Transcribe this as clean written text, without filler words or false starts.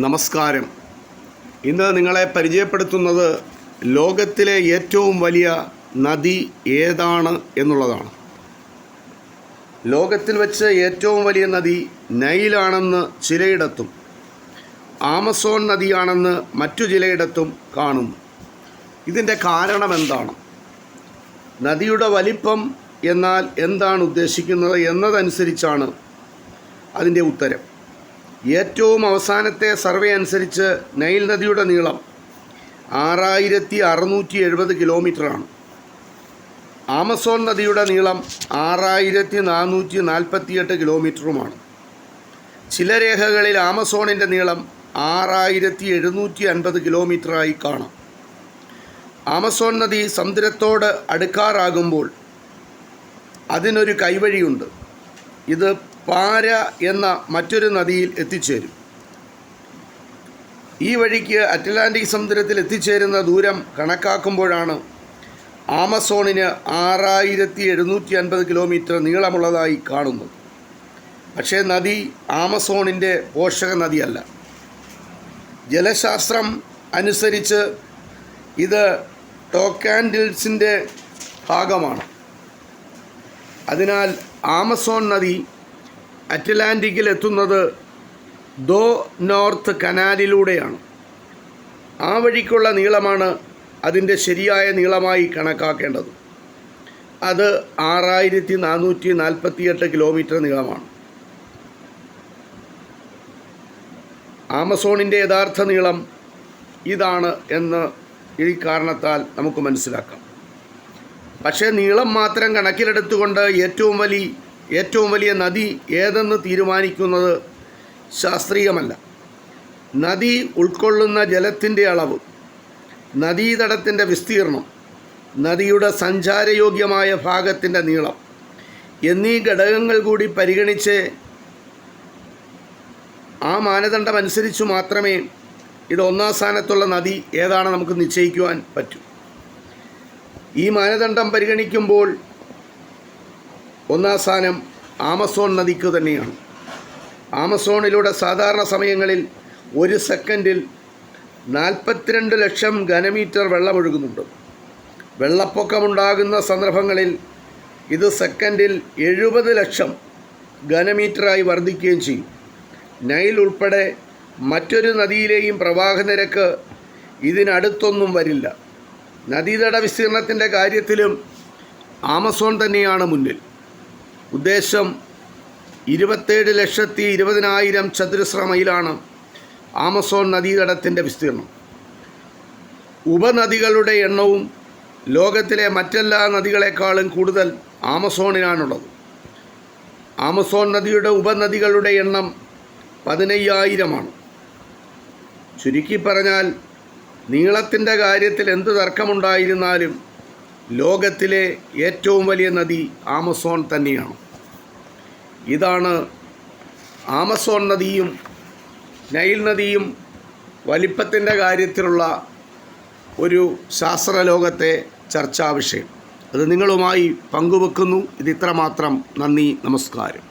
നമസ്കാരം. ഇന്ന് നിങ്ങളെ പരിചയപ്പെടുത്തുന്നത് ലോകത്തിലെ ഏറ്റവും വലിയ നദി ഏതാണ് എന്നുള്ളതാണ്. ലോകത്തിൽ വെച്ച് ഏറ്റവും വലിയ നദി നൈലാണെന്ന് ചിലയിടത്തും ആമസോൺ നദിയാണെന്ന് മറ്റു ചിലയിടത്തും കാണുന്നു. ഇതിൻ്റെ കാരണം എന്താണ്? നദിയുടെ വലിപ്പം എന്നാൽ എന്താണ് ഉദ്ദേശിക്കുന്നത് എന്നതനുസരിച്ചാണ് അതിൻ്റെ ഉത്തരം. ഏറ്റവും അവസാനത്തെ സർവേ അനുസരിച്ച് നൈൽ നദിയുടെ നീളം 6670 കിലോമീറ്ററാണ്. ആമസോൺ നദിയുടെ നീളം 6448 കിലോമീറ്ററുമാണ്. ചില രേഖകളിൽ ആമസോണിൻ്റെ നീളം 6750 കിലോമീറ്ററായി കാണാം. ആമസോൺ നദി സമുദ്രത്തോട് അടുക്കാറാകുമ്പോൾ അതിനൊരു കൈവഴിയുണ്ട്. ഇത് പാര എന്ന മറ്റൊരു നദിയിൽ എത്തിച്ചേരും. ഈ വഴിക്ക് അറ്റ്ലാന്റിക് സമുദ്രത്തിൽ എത്തിച്ചേരുന്ന ദൂരം കണക്കാക്കുമ്പോഴാണ് ആമസോണിന് 6750 കിലോമീറ്റർ നീളമുള്ളതായി കാണുന്നത്. പക്ഷേ നദി ആമസോണിൻ്റെ പോഷക നദിയല്ല. ജലശാസ്ത്രം അനുസരിച്ച് ഇത് ടോക്കാൻഡിൽസിൻ്റെ ഭാഗമാണ്. അതിനാൽ ആമസോൺ നദി അറ്റ്ലാന്റിക്കിൽ എത്തുന്നത് ദോ നോർത്ത് കനാലിലൂടെയാണ്. ആ വഴിക്കുള്ള നീളമാണ് അതിൻ്റെ ശരിയായ നീളമായി കണക്കാക്കേണ്ടത്. അത് 6448 കിലോമീറ്റർ നീളമാണ്. ആമസോണിൻ്റെ യഥാർത്ഥ നീളം ഇതാണ് എന്ന് ഈ കാരണത്താൽ നമുക്ക് മനസ്സിലാക്കാം. പക്ഷേ നീളം മാത്രം കണക്കിലെടുത്തുകൊണ്ട് ഏറ്റവും വലിയ നദി ഏതെന്ന് തീരുമാനിക്കുന്നത് ശാസ്ത്രീയമല്ല. നദി ഉൾക്കൊള്ളുന്ന ജലത്തിൻ്റെ അളവ്, നദീതടത്തിൻ്റെ വിസ്തീർണം, നദിയുടെ സഞ്ചാരയോഗ്യമായ ഭാഗത്തിൻ്റെ നീളം എന്നീ ഘടകങ്ങൾ കൂടി പരിഗണിച്ച് ആ മാനദണ്ഡമനുസരിച്ച് മാത്രമേ ഇത് ഒന്നാം സ്ഥാനത്തുള്ള നദി ഏതാണ് നമുക്ക് നിശ്ചയിക്കുവാൻ പറ്റൂ. ഈ മാനദണ്ഡം പരിഗണിക്കുമ്പോൾ ഒന്നാം സ്ഥാനം ആമസോൺ നദിക്ക് തന്നെയാണ്. ആമസോണിലൂടെ സാധാരണ സമയങ്ങളിൽ ഒരു സെക്കൻഡിൽ 42 ലക്ഷം ഘനമീറ്റർ വെള്ളമൊഴുകുന്നുണ്ട്. വെള്ളപ്പൊക്കമുണ്ടാകുന്ന സന്ദർഭങ്ങളിൽ ഇത് സെക്കൻഡിൽ 70 ലക്ഷം ഘനമീറ്ററായി വർദ്ധിക്കുകയും ചെയ്യും. നൈൽ ഉൾപ്പെടെ മറ്റൊരു നദിയിലെയും പ്രവാഹ നിരക്ക് ഇതിനടുത്തൊന്നും വരില്ല. നദീതട വിസ്തീർണത്തിൻ്റെ കാര്യത്തിലും ആമസോൺ തന്നെയാണ് മുന്നിൽ. ഉദ്ദേശം 27,20,000 ചതുരശ്ര മൈലാണ് ആമസോൺ നദീതടത്തിൻ്റെ വിസ്തീർണം. ഉപനദികളുടെ എണ്ണവും ലോകത്തിലെ മറ്റെല്ലാ നദികളെക്കാളും കൂടുതൽ ആമസോണിനാണുള്ളത്. ആമസോൺ നദിയുടെ ഉപനദികളുടെ എണ്ണം 15,000 ചുരുക്കി പറഞ്ഞാൽ നീളത്തിൻ്റെ കാര്യത്തിൽ എന്ത് തർക്കമുണ്ടായിരുന്നാലും ലോകത്തിലെ ഏറ്റവും വലിയ നദി ആമസോൺ തന്നെയാണ്. ഇതാണ് ആമസോൺ നദിയും നൈൽ നദിയും വലിപ്പത്തിൻ്റെ കാര്യത്തിലുള്ള ഒരു ശാസ്ത്രലോകത്തെ ചർച്ചാ വിഷയം. അത് നിങ്ങളുമായി പങ്കുവെക്കുന്നു. ഇത് ഇത്രമാത്രം. നന്ദി, നമസ്കാരം.